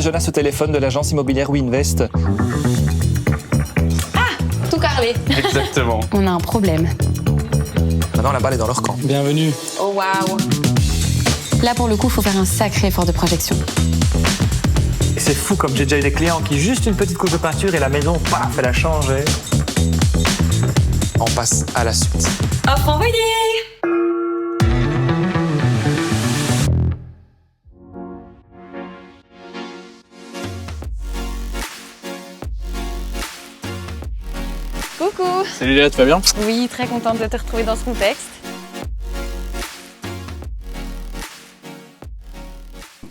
Jonas au téléphone de l'agence immobilière WeInvest. Tout carrelé. Exactement. On a un problème. Maintenant, la balle est dans leur camp. Bienvenue. Oh waouh. Là, pour le coup, il faut faire un sacré effort de projection. Et c'est fou comme j'ai déjà eu des clients qui juste une petite couche de peinture et la maison, paf, elle a changé. On passe à la suite. Offre envoyée. Coucou. Salut Léa, tu vas bien? Oui, très contente de te retrouver dans ce contexte.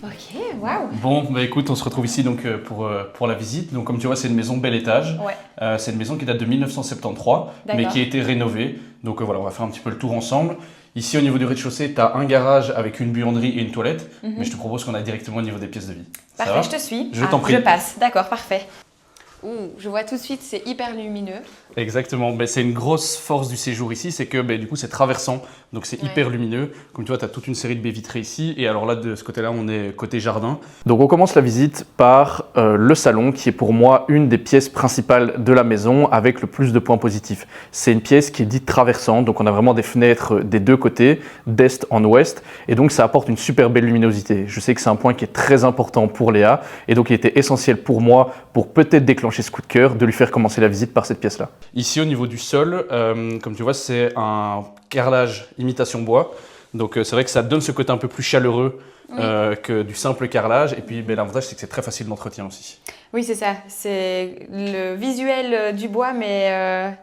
Ok, waouh. Bon, bah écoute, on se retrouve ici donc pour la visite. Donc comme tu vois, c'est une maison bel étage. Ouais. C'est une maison qui date de 1973, mais qui a été rénovée. Donc voilà, on va faire un petit peu le tour ensemble. Ici, au niveau du rez-de-chaussée, tu as un garage avec une buanderie et une toilette. Mais je te propose qu'on aille directement au niveau des pièces de vie. Ça Parfait, va? je te suis. Je t'en prie. Je passe, d'accord, parfait. Ouh, je vois tout de suite, c'est hyper lumineux. Exactement, c'est une grosse force du séjour ici, c'est que du coup c'est traversant, donc c'est hyper lumineux. Comme tu vois, tu as toute une série de baies vitrées ici, et alors là, de ce côté-là, on est côté jardin. Donc on commence la visite par le salon, qui est pour moi une des pièces principales de la maison, avec le plus de points positifs. C'est une pièce qui est dite traversante, donc on a vraiment des fenêtres des deux côtés, d'est en ouest, et donc ça apporte une super belle luminosité. Je sais que c'est un point qui est très important pour Léa, et donc il était essentiel pour moi, pour peut-être déclencher ce coup de cœur, de lui faire commencer la visite par cette pièce-là. Ici, au niveau du sol, comme tu vois, c'est un carrelage imitation bois. Donc, c'est vrai que ça donne ce côté un peu plus chaleureux que du simple carrelage. Et puis, l'avantage, c'est que c'est très facile d'entretien aussi. Oui, c'est ça. C'est le visuel du bois, mais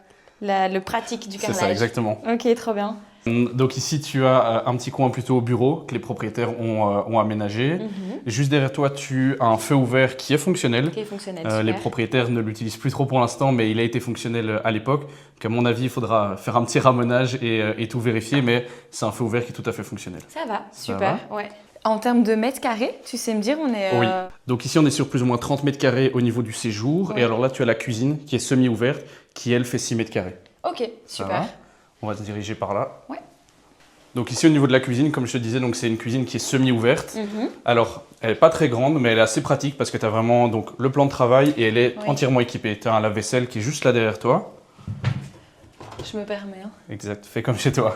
le pratique du carrelage. C'est ça, exactement. Ok, trop bien. Donc ici, tu as un petit coin plutôt au bureau que les propriétaires ont aménagé. Juste derrière toi, tu as un feu ouvert qui est fonctionnel. Qui est fonctionnel, les propriétaires ne l'utilisent plus trop pour l'instant, mais il a été fonctionnel à l'époque. Donc à mon avis, il faudra faire un petit ramonage et tout vérifier, mais c'est un feu ouvert qui est tout à fait fonctionnel. Ça va, super. Ouais. En termes de mètres carrés, tu sais me dire, on est... Oui. Donc ici, on est sur plus ou moins 30 mètres carrés au niveau du séjour. Oui. Et alors là, tu as la cuisine qui est semi-ouverte, qui elle fait 6 mètres carrés. Ok, super. On va se diriger par là. Ouais. Donc ici au niveau de la cuisine, comme je te disais, donc c'est une cuisine qui est semi-ouverte. Alors elle n'est pas très grande, mais elle est assez pratique parce que tu as vraiment donc, le plan de travail et elle est entièrement équipée. Tu as un lave-vaisselle qui est juste là derrière toi. Je me permets. Hein. Exact, fais comme chez toi.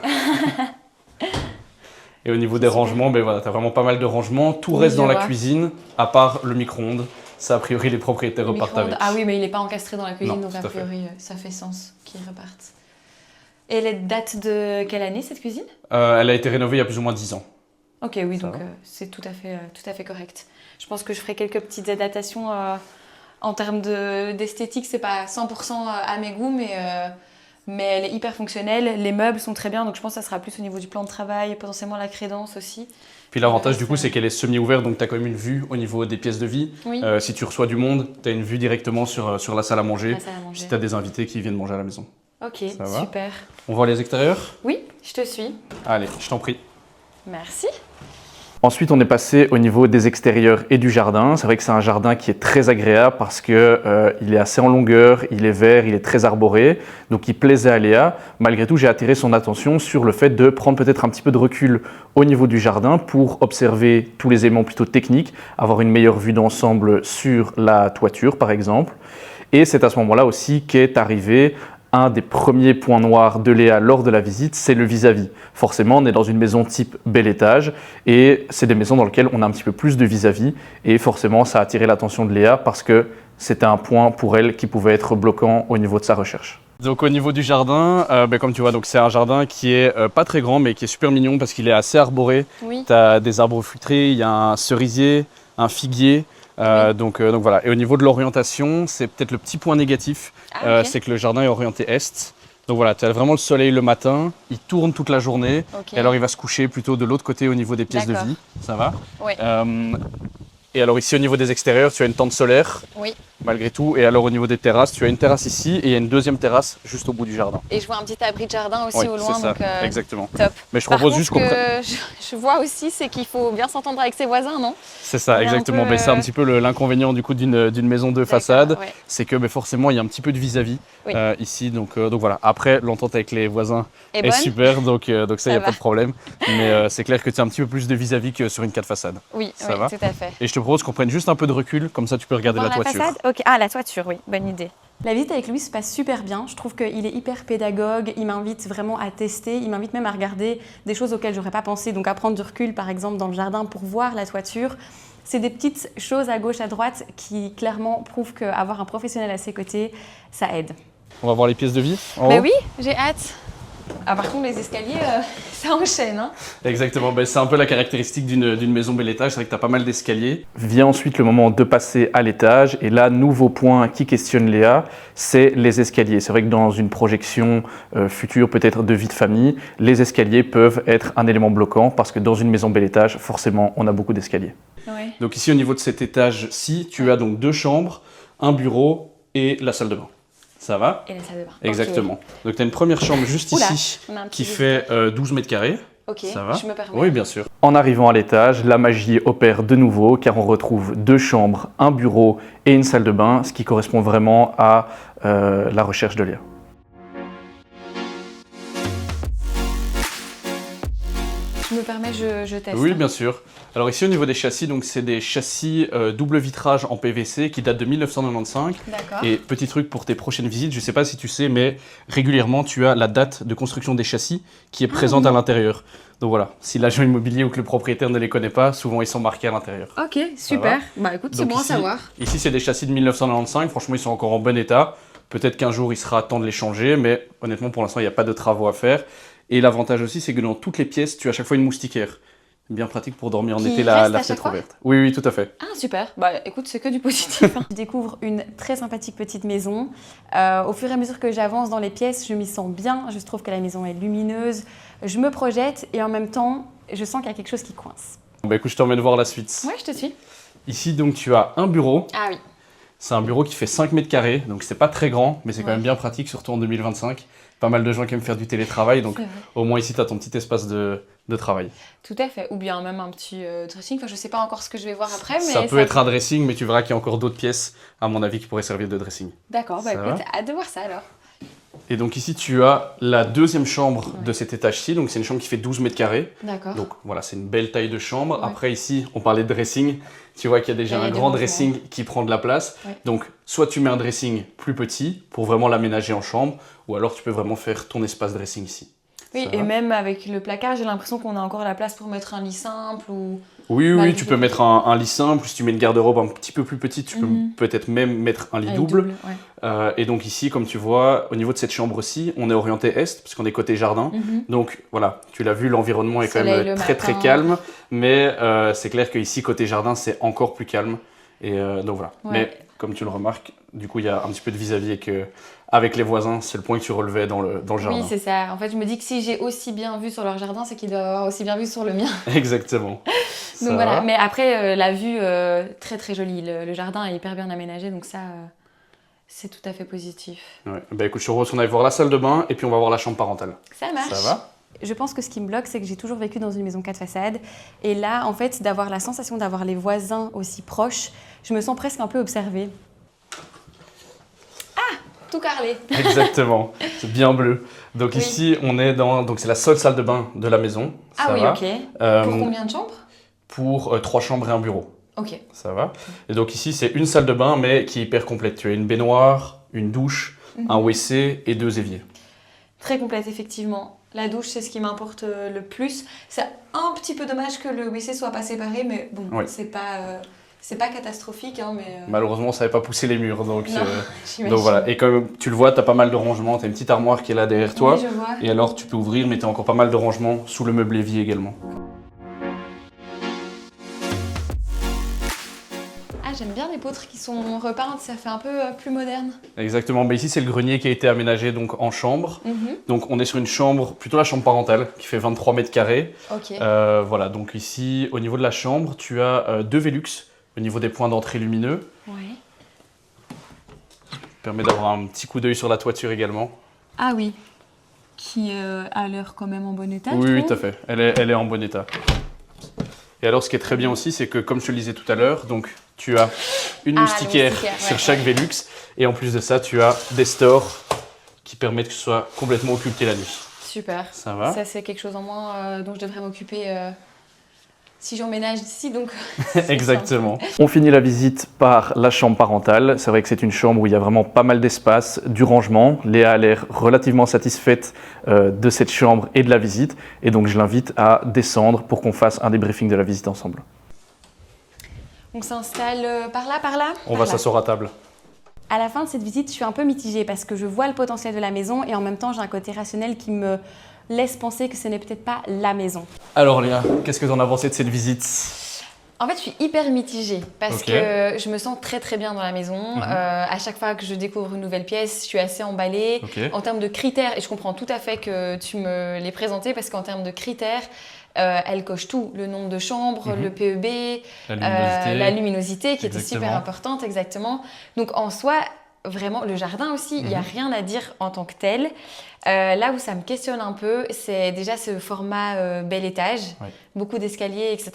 Et au niveau des rangements, voilà, tu as vraiment pas mal de rangements. Tout reste dans la cuisine, à part le micro-ondes. Ça, a priori, les propriétaires repartent avec. Ah oui, mais il n'est pas encastré dans la cuisine, Non, donc a priori, ça fait sens qu'ils repartent. Et elle date de quelle année, cette cuisine? Elle a été rénovée il y a plus ou moins 10 ans. Ok, oui, donc c'est tout à fait correct. Je pense que je ferai quelques petites adaptations en termes d'esthétique. C'est pas 100% à mes goûts, mais elle est hyper fonctionnelle. Les meubles sont très bien, donc je pense que ça sera plus au niveau du plan de travail, potentiellement la crédence aussi. Puis l'avantage du coup, c'est qu'elle est semi-ouverte, donc tu as quand même une vue au niveau des pièces de vie. Oui. Si tu reçois du monde, tu as une vue directement sur la salle à manger, si tu as des invités qui viennent manger à la maison. Ok, Ça super. On voit les extérieurs? Oui, je te suis. Allez, je t'en prie. Merci. Ensuite, on est passé au niveau des extérieurs et du jardin. C'est vrai que c'est un jardin qui est très agréable parce que il est assez en longueur, il est vert, il est très arboré, donc il plaisait à Léa. Malgré tout, j'ai attiré son attention sur le fait de prendre peut-être un petit peu de recul au niveau du jardin pour observer tous les éléments plutôt techniques, avoir une meilleure vue d'ensemble sur la toiture, par exemple. Et c'est à ce moment-là aussi qu'est arrivé un des premiers points noirs de Léa lors de la visite, c'est le vis-à-vis. Forcément, on est dans une maison type bel étage et c'est des maisons dans lesquelles on a un petit peu plus de vis-à-vis et forcément, ça a attiré l'attention de Léa parce que c'était un point pour elle qui pouvait être bloquant au niveau de sa recherche. Donc au niveau du jardin, comme tu vois, c'est un jardin qui est pas très grand mais qui est super mignon parce qu'il est assez arboré. Oui. Tu as des arbres fruités, il y a un cerisier, un figuier. Donc voilà. Et au niveau de l'orientation, c'est peut-être le petit point négatif, c'est que le jardin est orienté est. Donc voilà, tu as vraiment le soleil le matin, il tourne toute la journée, et alors il va se coucher plutôt de l'autre côté au niveau des pièces de vie. Ça va? Oui. Et alors ici au niveau des extérieurs, tu as une tente solaire malgré tout. Et alors au niveau des terrasses, tu as une terrasse ici et il y a une deuxième terrasse juste au bout du jardin. Et je vois un petit abri de jardin aussi Oui, au loin. c'est ça, Donc, exactement. top. Mais je Par propose contre, juste qu'on prenne... je vois aussi, c'est qu'il faut bien s'entendre avec ses voisins, non? C'est ça, On est un exactement. peu, Mais c'est un petit peu l'inconvénient du coup d'une maison de façade, ouais. c'est que forcément il y a un petit peu de vis-à-vis Oui. ici. Donc voilà. Après, l'entente avec les voisins Et est bonne? super, donc ça, il n'y a va. pas de problème. Mais c'est clair que tu as un petit peu plus de vis-à-vis que sur une 4 façade. Oui, Ça oui, va tout à fait. Et je te propose qu'on prenne juste un peu de recul, comme ça tu peux regarder Voir la toiture. façade? Ok. Ah, la toiture, oui, bonne idée. La visite avec Louis se passe super bien. Je trouve qu'il est hyper pédagogue. Il m'invite vraiment à tester. Il m'invite même à regarder des choses auxquelles j'aurais pas pensé. Donc à prendre du recul, par exemple, dans le jardin pour voir la toiture. C'est des petites choses à gauche, à droite qui clairement prouvent qu'avoir un professionnel à ses côtés, ça aide. On va voir les pièces de vie en Mais haut. oui, j'ai hâte. Ah, par contre, les escaliers, ça enchaîne. Hein. Exactement, c'est un peu la caractéristique d'une maison bel étage, c'est vrai que tu as pas mal d'escaliers. Vient ensuite le moment de passer à l'étage, et là, nouveau point qui questionne Léa, c'est les escaliers. C'est vrai que dans une projection future, peut-être de vie de famille, les escaliers peuvent être un élément bloquant, parce que dans une maison bel étage, forcément, on a beaucoup d'escaliers. Ouais. Donc ici, au niveau de cet étage-ci, tu as donc 2 chambres, un bureau et la salle de bain. Ça va? Et la salle de bain. Exactement. Ok. Donc tu as une première chambre juste Oula, ici, on a un petit qui visiteur. fait 12 mètres carrés. Ok, Ça va? je me permets. Oui, bien sûr. En arrivant à l'étage, la magie opère de nouveau car on retrouve 2 chambres, un bureau et une salle de bain, ce qui correspond vraiment à la recherche de Léa. Je me permets, je teste. Oui, bien sûr. Alors ici, au niveau des châssis, donc c'est des châssis double vitrage en PVC qui datent de 1995. D'accord. Et petit truc pour tes prochaines visites, je ne sais pas si tu sais, mais régulièrement, tu as la date de construction des châssis qui est présente à l'intérieur. Donc voilà, si l'agent immobilier ou que le propriétaire ne les connaît pas, souvent ils sont marqués à l'intérieur. Ok, super. Bah écoute, c'est Donc bon à ici- savoir. Ici, c'est des châssis de 1995. Franchement, ils sont encore en bon état. Peut-être qu'un jour, il sera temps de les changer, mais honnêtement, pour l'instant, il n'y a pas de travaux à faire. Et l'avantage aussi, c'est que dans toutes les pièces, tu as à chaque fois une moustiquaire. Bien pratique pour dormir en Qui été, reste à la chaque fenêtre fois ouverte. Oui, oui, tout à fait. Ah super, bah écoute, c'est que du positif. Je découvre une très sympathique petite maison. Au fur et à mesure que j'avance dans les pièces, je m'y sens bien. Je trouve que la maison est lumineuse. Je me projette et en même temps, je sens qu'il y a quelque chose qui coince. Bon, bah, écoute, je t'emmène voir la suite. Ouais, je te suis. Ici, donc, tu as un bureau. Ah oui. C'est un bureau qui fait 5 mètres carrés, donc c'est pas très grand, mais c'est quand Ouais. même bien pratique, surtout en 2025. Pas mal de gens qui aiment faire du télétravail, donc C'est vrai. au moins ici, tu as ton petit espace de travail. Tout à fait. Ou bien même un petit dressing. Enfin, je sais pas encore ce que je vais voir après, mais Ça peut être un dressing, mais tu verras qu'il y a encore d'autres pièces, à mon avis, qui pourraient servir de dressing. D'accord, bah Ça va écoute, hâte de voir ça alors. Et donc ici, tu as la deuxième chambre de cet étage-ci, donc c'est une chambre qui fait 12 mètres carrés. D'accord. Donc voilà, c'est une belle taille de chambre. Ouais. Après ici, on parlait de dressing. Tu vois qu'il y a déjà Il y a un des grand rangements. dressing qui prend de la place. Ouais. Donc soit tu mets un dressing plus petit pour vraiment l'aménager en chambre, ou alors tu peux vraiment faire ton espace dressing ici. Oui, Ça et va même avec le placard, j'ai l'impression qu'on a encore la place pour mettre un lit simple ou... Oui, Malgré tu tout. peux mettre un lit simple. Si tu mets une garde-robe un petit peu plus petite, tu peux Mhm. peut-être même mettre un lit un double. ouais. Et donc ici, comme tu vois, au niveau de cette chambre-ci, on est orienté est, puisqu'on est côté jardin. Mhm. Donc voilà, tu l'as vu, l'environnement est quand Soleil même le très très matin. calme, mais c'est clair qu'ici, côté jardin, c'est encore plus calme. Et donc voilà. Ouais. Mais comme tu le remarques, du coup, il y a un petit peu de vis-à-vis avec les voisins, c'est le point que tu relevais dans le jardin. Oui, c'est ça. En fait, je me dis que si j'ai aussi bien vu sur leur jardin, c'est qu'ils doivent avoir aussi bien vu sur le mien. Exactement. Ça Donc voilà. va. Mais après, la vue, très très jolie. Le jardin est hyper bien aménagé, donc ça, c'est tout à fait positif. Ouais. Bah écoute, je te propose qu'on aille voir la salle de bain et puis on va voir la chambre parentale. Ça marche. Ça va? Je pense que ce qui me bloque, c'est que j'ai toujours vécu dans une maison 4 façades. Et là, en fait, d'avoir la sensation d'avoir les voisins aussi proches, je me sens presque un peu observée. Ah, tout carrelé. Exactement. C'est bien bleu. Donc Oui. ici, on est dans... Donc c'est la seule salle de bain de la maison. Ah Ça oui, va. ok. Euh, Pour combien de chambres? pour 3 chambres et un bureau. Ok. Ça va. Et donc ici, c'est une salle de bain, mais qui est hyper complète. Tu as une baignoire, une douche, un WC et 2 éviers. Très complète, effectivement. La douche, c'est ce qui m'importe le plus. C'est un petit peu dommage que le WC soit pas séparé, mais bon, Oui. c'est pas catastrophique, hein, mais... Malheureusement, ça n'avait pas poussé les murs. Donc, Non, j'imagine. donc voilà. Et comme tu le vois, tu as pas mal de rangements. Tu as une petite armoire qui est là derrière toi. Oui, je vois. Et alors, tu peux ouvrir, mais tu as encore pas mal de rangements sous le meuble évier également. Ah, j'aime bien les poutres qui sont repeintes, ça fait un peu plus moderne. Exactement. Mais ici, c'est le grenier qui a été aménagé donc, en chambre. Mhm. Donc, on est sur une chambre, plutôt la chambre parentale, qui fait 23 mètres carrés. Ok. Voilà. Donc ici, au niveau de la chambre, tu as 2 Velux au niveau des points d'entrée lumineux. Ouais. Permet d'avoir un petit coup d'œil sur la toiture également. Ah oui, qui a l'air quand même en bon état. Oui, tout à fait. Elle est en bon état. Et alors, ce qui est très bien aussi, c'est que, comme je te le disais tout à l'heure, donc tu as une moustiquaire sur chaque Velux. Et en plus de ça, tu as des stores qui permettent que ce soit complètement occulté la nuit. Super. Ça va. Ça, c'est quelque chose en moins dont je devrais m'occuper si j'emménage d'ici. Donc Exactement. On finit la visite par la chambre parentale. C'est vrai que c'est une chambre où il y a vraiment pas mal d'espace, du rangement. Léa a l'air relativement satisfaite de cette chambre et de la visite. Et donc, je l'invite à descendre pour qu'on fasse un débriefing de la visite ensemble. On s'installe par là. On va s'asseoir à table. À la fin de cette visite, je suis un peu mitigée parce que je vois le potentiel de la maison et en même temps, j'ai un côté rationnel qui me laisse penser que ce n'est peut-être pas la maison. Alors Léa, qu'est-ce que tu en as pensé de cette visite? En fait, je suis hyper mitigée parce que je me sens très très bien dans la maison. À chaque fois que je découvre une nouvelle pièce, je suis assez emballée. En termes de critères, et je comprends tout à fait que tu me les présentais parce qu'en termes de critères, elle coche tout, le nombre de chambres, le PEB, la luminosité qui était super importante, exactement. Donc en soi, vraiment, le jardin aussi, il n'y a rien à dire en tant que tel. Là où ça me questionne un peu, c'est déjà ce format bel étage, beaucoup d'escaliers, etc.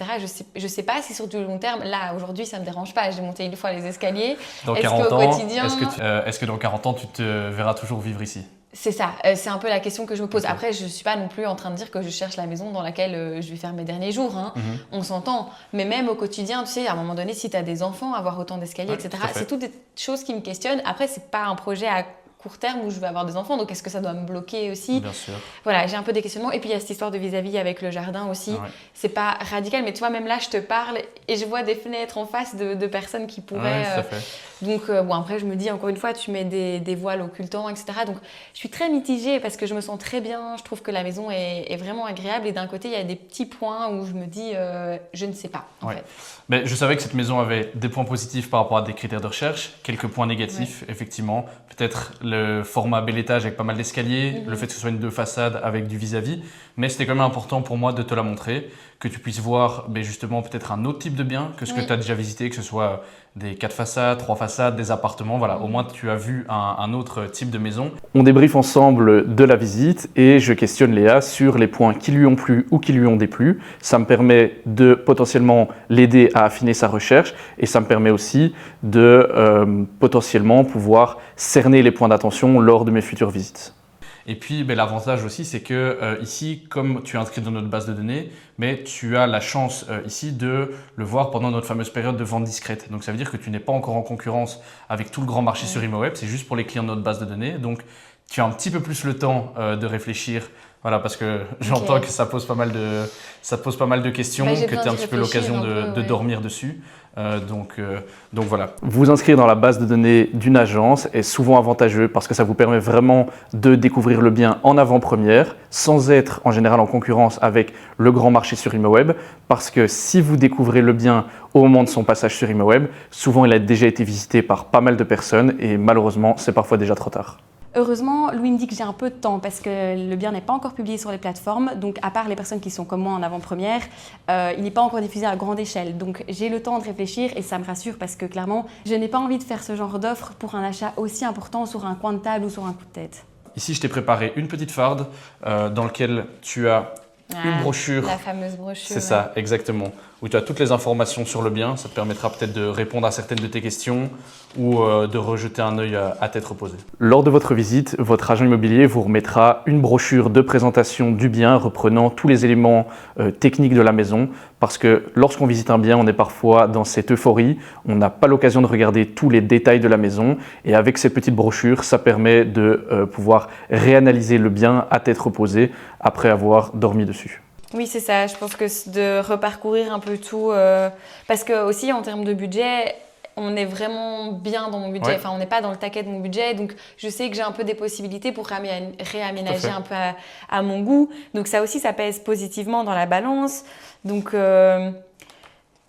Je sais pas si sur du long terme, là aujourd'hui ça me dérange pas, j'ai monté une fois les escaliers. Dans 40 ans, est-ce que dans 40 ans tu te verras toujours vivre ici? C'est ça, c'est un peu la question que je me pose. Après, je ne suis pas non plus en train de dire que je cherche la maison dans laquelle je vais faire mes derniers jours. Hein. On s'entend. Mais même au quotidien, tu sais, à un moment donné, si tu as des enfants, avoir autant d'escaliers, etc., c'est toutes des choses qui me questionnent. Après, ce n'est pas un projet à court terme où je vais avoir des enfants. Donc, est-ce que ça doit me bloquer aussi? Bien sûr. Voilà, j'ai un peu des questionnements. Et puis, il y a cette histoire de vis-à-vis avec le jardin aussi. C'est pas radical, mais tu vois, même là, je te parle et je vois des fenêtres en face de personnes qui pourraient... tout à fait. Donc, bon, après, je me dis, encore une fois, tu mets des voiles occultants, etc. Donc, je suis très mitigée parce que je me sens très bien. Je trouve que la maison est vraiment agréable. Et d'un côté, il y a des petits points où je me dis, je ne sais pas, en fait. Mais je savais que cette maison avait des points positifs par rapport à des critères de recherche, quelques points négatifs, effectivement. Peut-être le format bel étage avec pas mal d'escaliers, le fait que ce soit une deux façades avec du vis-à-vis. Mais c'était quand même important pour moi de te la montrer, que tu puisses voir justement peut-être un autre type de bien que ce que tu as déjà visité, que ce soit des 4 façades, 3 façades, des appartements. Voilà, au moins tu as vu un autre type de maison. On débriefe ensemble de la visite et je questionne Léa sur les points qui lui ont plu ou qui lui ont déplu. Ça me permet de potentiellement l'aider à affiner sa recherche et ça me permet aussi de potentiellement pouvoir cerner les points d'attention lors de mes futures visites. Et puis l'avantage aussi, c'est que ici, comme tu es inscrit dans notre base de données, mais tu as la chance ici de le voir pendant notre fameuse période de vente discrète. Donc ça veut dire que tu n'es pas encore en concurrence avec tout le grand marché sur ImoWeb, c'est juste pour les clients de notre base de données. Donc tu as un petit peu plus le temps de réfléchir. Voilà, parce que j'entends que ça te pose pas mal de questions, que tu as un petit peu l'occasion de dormir dessus. Donc voilà. Vous inscrire dans la base de données d'une agence est souvent avantageux parce que ça vous permet vraiment de découvrir le bien en avant-première sans être en général en concurrence avec le grand marché sur ImoWeb. Parce que si vous découvrez le bien au moment de son passage sur ImoWeb, souvent il a déjà été visité par pas mal de personnes et malheureusement c'est parfois déjà trop tard. Heureusement, Louis me dit que j'ai un peu de temps parce que le bien n'est pas encore publié sur les plateformes. Donc, à part les personnes qui sont comme moi en avant-première, il n'est pas encore diffusé à grande échelle. Donc, j'ai le temps de réfléchir et ça me rassure parce que clairement, je n'ai pas envie de faire ce genre d'offre pour un achat aussi important sur un coin de table ou sur un coup de tête. Ici, je t'ai préparé une petite farde dans laquelle tu as une brochure. La fameuse brochure. C'est ça, exactement. Où tu as toutes les informations sur le bien. Ça te permettra peut-être de répondre à certaines de tes questions ou de rejeter un œil à tête reposée. Lors de votre visite, votre agent immobilier vous remettra une brochure de présentation du bien reprenant tous les éléments techniques de la maison. Parce que lorsqu'on visite un bien, on est parfois dans cette euphorie. On n'a pas l'occasion de regarder tous les détails de la maison. Et avec cette petite brochure, ça permet de pouvoir réanalyser le bien à tête reposée après avoir dormi dessus. Oui, c'est ça. Je pense que c'est de reparcourir un peu tout. Parce que aussi, en termes de budget, on est vraiment bien dans mon budget. Enfin, on n'est pas dans le taquet de mon budget. Donc, je sais que j'ai un peu des possibilités pour réaménager un peu à mon goût. Donc, ça aussi, ça pèse positivement dans la balance. Donc,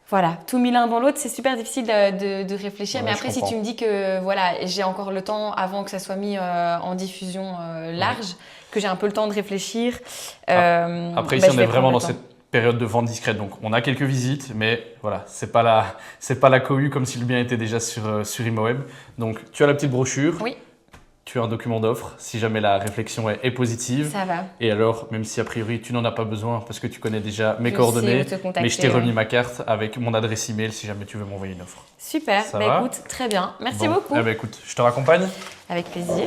voilà, tout mis l'un dans l'autre, c'est super difficile de réfléchir. Ouais, mais après, si tu me dis que voilà, j'ai encore le temps avant que ça soit mis en diffusion large, que j'ai un peu le temps de réfléchir. Après, ici, on est vraiment dans cette période de vente discrète. Donc, on a quelques visites, mais voilà, c'est pas la cohue comme si le bien était déjà sur ImoWeb. Donc, tu as la petite brochure. Oui. Tu as un document d'offre si jamais la réflexion est positive. Ça va. Et alors, même si a priori tu n'en as pas besoin parce que tu connais déjà mes Je coordonnées, sais où te contacter, mais je t'ai remis ouais. ma carte avec mon adresse email si jamais tu veux m'envoyer une offre. Super, Ça va écoute, très bien. Merci Bon. beaucoup. Eh ben, écoute, je te raccompagne. Avec plaisir.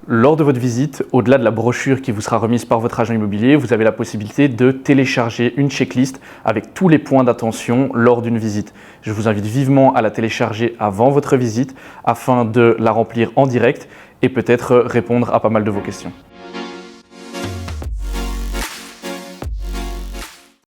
Lors de votre visite, au-delà de la brochure qui vous sera remise par votre agent immobilier, vous avez la possibilité de télécharger une checklist avec tous les points d'attention lors d'une visite. Je vous invite vivement à la télécharger avant votre visite afin de la remplir en direct et peut-être répondre à pas mal de vos questions.